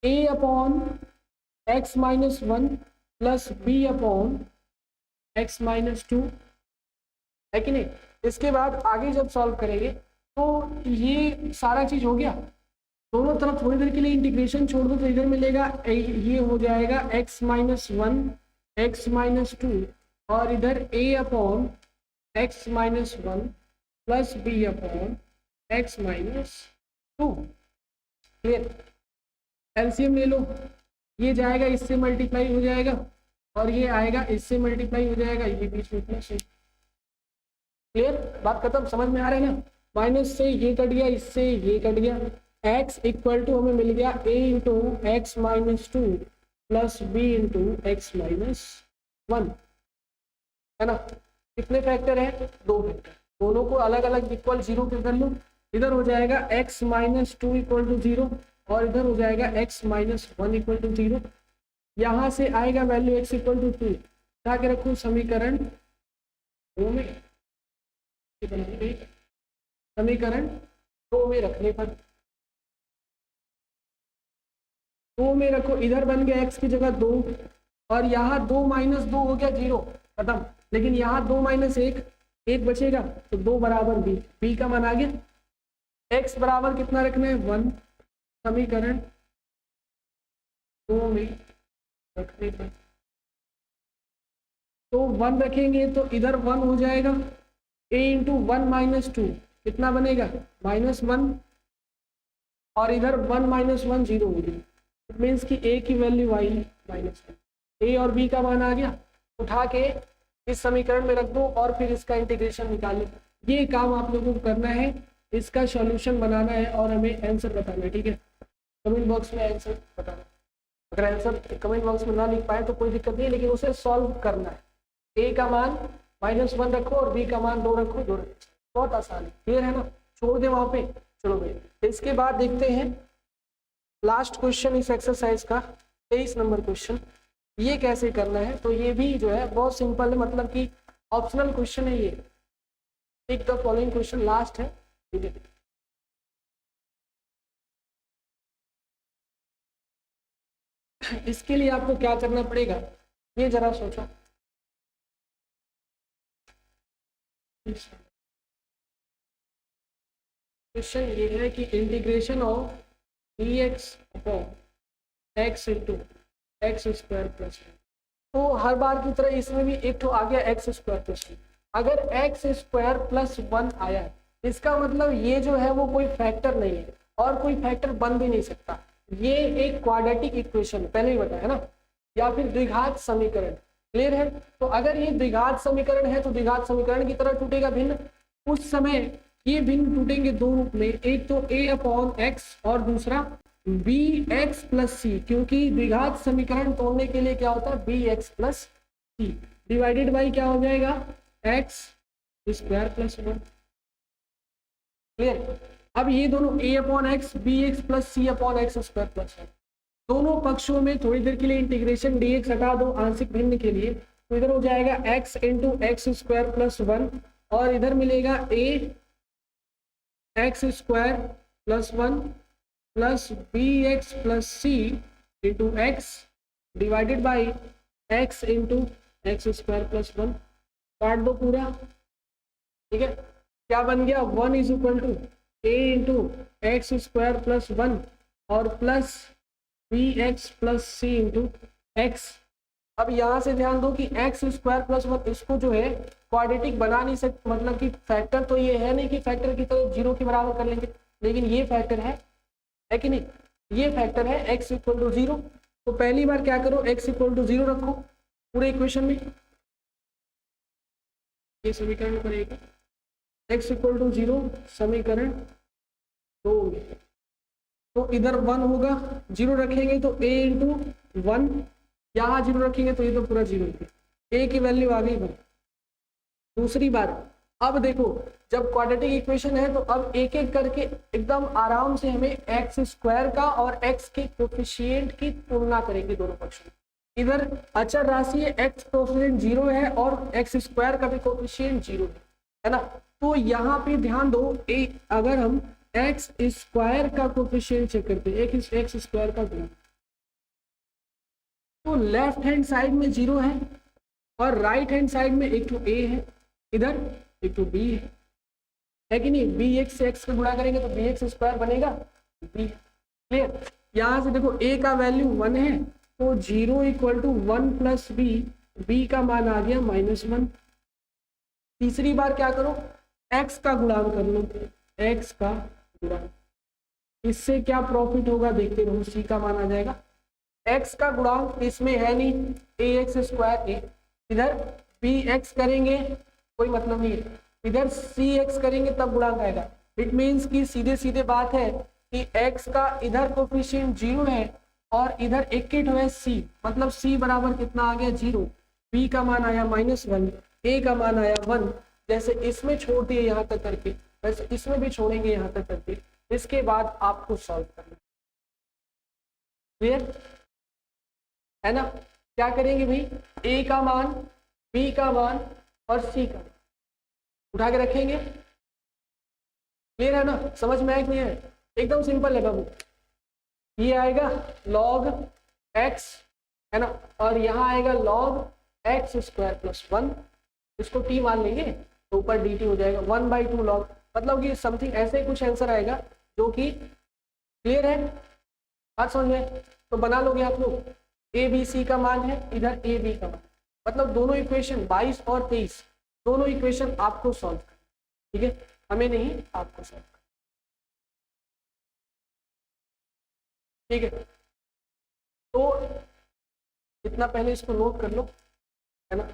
S1: a upon x minus 1 plus b upon x minus 2, है कि नहीं। इसके बाद आगे जब सॉल्व करेंगे तो ये सारा चीज हो गया, दोनों तरफ थोड़ी देर के लिए इंटीग्रेशन छोड़ दो तो इधर मिलेगा ये हो जाएगा x माइनस 1 x माइनस 2 और इधर a upon x minus 1 plus b upon x minus 2, clear. LCM ले लो, ये जाएगा इससे मल्टीप्लाई हो जाएगा और ये आएगा इससे मल्टीप्लाई हो जाएगा, ये बीच में प्लस है, क्लियर, बात खत्म, समझ में आ रहा है ना। माइनस से ये कट गया, इससे ये कट गया, x इक्वल टू हमें मिल गया a into x minus 2 plus b into x minus 1, है ना। कितने फैक्टर है, 2 फैक्टर, दोनों को अलग अलग इक्वल 0 पे कर लो, इधर हो जाएगा x माइनस 2 इक्वल टू 0 और इधर हो जाएगा x माइनस 1 इक्वल टू 0, यहाँ से आएगा वैल्यू x इक्वल टू 2, क्या के रखूँ समीकरण 2 में, समीकरण 2 में रखने पर 2 में रखो, इधर बन गया x की जगह 2 और यहाँ 2 माइनस 2 हो गया 0, खत्म। लेकिन यहाँ 2 माइनस 1 बचेगा तो 2 बराबर b का मान आ गया, x बराबर कितना रखना है 1, समीकरण 2 में रखने पर तो 1 रखेंगे तो इधर 1 हो जाएगा, a इंटू 1 माइनस 2 कितना बनेगा -1 और इधर 1 माइनस 1 0 हो गया, इट मीन्स कि a की वैल्यू आई -1, a और b का मान आ गया, उठा के इस समीकरण में रख दो और फिर इसका इंटीग्रेशन निकालो। ये काम आप लोगों को करना है, इसका सॉल्यूशन बनाना है और हमें आंसर बताना है, ठीक है। कमेंट बॉक्स में आंसर बताना, अगर आंसर कमेंट बॉक्स में ना लिख पाए तो कोई दिक्कत नहीं है, लेकिन उसे सॉल्व करना है। a का मान -1 रखो और b का मान 2 रखो, 2 रखो, बहुत आसान है, क्लियर है ना, छोड़ दे वहां पे। चलो भाई इसके बाद देखते हैं लास्ट क्वेश्चन इस एक्सरसाइज का, 23 नंबर क्वेश्चन, ये कैसे करना है। तो ये भी जो है बहुत सिंपल है, मतलब कि ऑप्शनल क्वेश्चन है ये, tick the following question last है, ठीक है। इसके लिए आपको क्या करना पड़ेगा ये जरा सोचो, क्वेश्चन ये है कि integration of dx upon x into x square plus, तो हर बार की तरह इसमें भी एक तो आ गया एक्स स्क्वायर प्लस 1, अगर एक्स स्क्वायर प्लस 1 आया इसका मतलब ये जो है वो कोई फैक्टर नहीं है और कोई फैक्टर बन भी नहीं सकता, ये एक क्वाड्रेटिक इक्वेशन पहले ही बताया ना, या फिर द्विघात समीकरण। क्लियर है? तो अगर ये द्विघात समीकरण है तो द्विघात समीकरण की तरह टूटेगा भिन्न। उस समय ये भिन्न टूटेंगे दो रूप में, एक तो a अपॉन एक्स और दूसरा बी एक्स प्लस सी, क्योंकि द्विघात समीकरण तोड़ने के लिए क्या होता है, b x plus c divided by क्या हो जाएगा, एक्स स्क्वायर प्लस 1। क्लियर? अब ये दोनों a upon x b x plus c upon x square plus 1, दोनों पक्षों में थोड़ी देर के लिए इंटीग्रेशन dx हटा दो आंशिक भिन्न के लिए, तो इधर हो जाएगा x into x square plus 1 और इधर मिलेगा a x square plus 1 plus b x plus c into x divided by x into x square plus 1। काट दो पूरा। ठीक है, क्या बन गया, 1 is equal to a into x square plus 1 और plus b x plus c into x. अब यहाँ से ध्यान दो कि एक्स स्क्वायर प्लस 1 इसको जो है क्वाड्रेटिक बना नहीं सकते, मतलब कि फैक्टर तो ये है नहीं कि फैक्टर की तरह जीरो के बराबर कर लेंगे, लेकिन ये फैक्टर है कि नहीं, ये फैक्टर है एक्स इक्वल टू 0। तो पहली बार क्या करो, एक्स इक्वल टू 0 रखो पूरे इक्वेशन में, ये समीकरण नंबर 1 एक्स इक्वल टू 0 समीकरण 2। तो इधर 1 होगा, 0 रखेंगे तो a इंटू 1, यहाँ 0 रखेंगे तो ये तो पूरा 0 है, a की वैल्यू आ गई 1। दूसरी बार, अब देखो जब क्वाड्रेटिक इक्वेशन है तो अब एक एक करके एकदम आराम से हमें एक्स स्क्वायर का और एक्स के कोफिशिएंट की तुलना करेंगे दोनों पक्षों में। इधर अचर राशि है, एक्स कोफिशिएंट 0 है और एक्स स्क्वायर का भी कोफिशिएंट 0 है ना। तो यहाँ पे ध्यान दो, अगर हम एक्स स्क्वायर का कोफिशिएंट चेक करते हैं, एक्स स्क्वायर का गुणा, तो लेफ्ट हैंड साइड में 0 है और राइट हैंड साइड में एक तो a है, इधर एक तो b है कि नहीं। बी एक्स से एक्स का गुणा करेंगे तो बी एक्स स्क्वायर बनेगा b। क्लियर? यहाँ से देखो a का वैल्यू 1 है तो 0 इक्वल टू 1 प्लस b का मान आ गया -1। तीसरी बार क्या करो, x का गुणान कर लो, x का गुणान, इससे क्या प्रॉफिट होगा देखते रहो, c का मान आ जाएगा। x का गुणांक इसमें है नहीं, ए एक्स स्क्वायर ए, इधर बी एक्स करेंगे कोई मतलब नहीं है, इधर सी एक्स करेंगे तब गुणांक आएगा। इट मीन्स कि सीधे सीधे बात है कि x का इधर कोफिशिएंट 0 है और इधर इक्विट है c, मतलब c बराबर कितना आ गया 0, b का मान आया -1, a का मान आया 1। जैसे इसमें छोड़ दिए यहाँ तक करके, वैसे इसमें भी छोड़ेंगे यहाँ तक करके, इसके बाद आपको सॉल्व करना। क्लियर है ना? क्या करेंगे भाई, a का मान, b का मान और c का मान उठा के रखेंगे। क्लियर है ना? समझ में आया कि नहीं है? एकदम सिंपल है बाबू। ये आएगा log x है ना, और यहाँ आएगा log x स्क्वायर प्लस 1, इसको t मान लेंगे तो ऊपर dt हो जाएगा 1/2 log, मतलब कि समथिंग ऐसे कुछ आंसर आएगा जो कि क्लियर है, बात समझ में? तो बना लोगे आप लोग, a b c का मान है, इधर a b का मान, मतलब दोनों इक्वेशन 22 और 23 दोनों इक्वेशन आपको सॉल्व करना, ठीक है, हमें नहीं आपको सॉल्व करना, ठीक है। तो इतना पहले इसको नोट कर लो, है ना।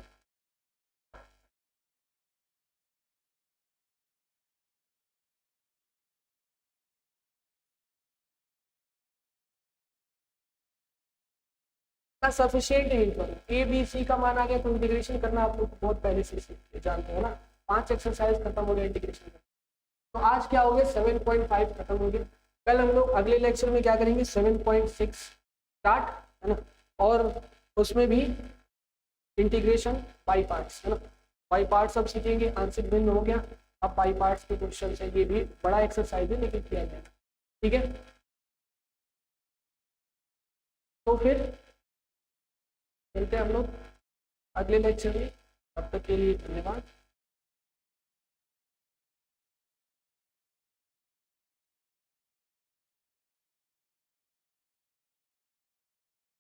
S1: सफिशिएंट है इनका, ए बी सी का मान आ गया तो इंटीग्रेशन करना आप लोग बहुत पहले से जानते हो ना, 5 एक्सरसाइज खत्म हो गया इंटीग्रेशन का। तो आज क्या हो गया, 7.5 खत्म हो गया। कल हम लोग अगले लेक्चर में क्या करेंगे, 7.6 स्टार्ट, है ना, और उसमें भी इंटीग्रेशन बाई पार्ट्स, है ना, बाई पार्ट्स अब सीखेंगे। आंशिक भिन्न हो गया, अब बाई पार्ट्स के क्वेश्चन है, ये भी बड़ा एक्सरसाइज है लेकिन किया जाएगा, ठीक है। तो फिर मिलते हैं हम लोग अगले लेक्चर में, तब तक के लिए धन्यवाद।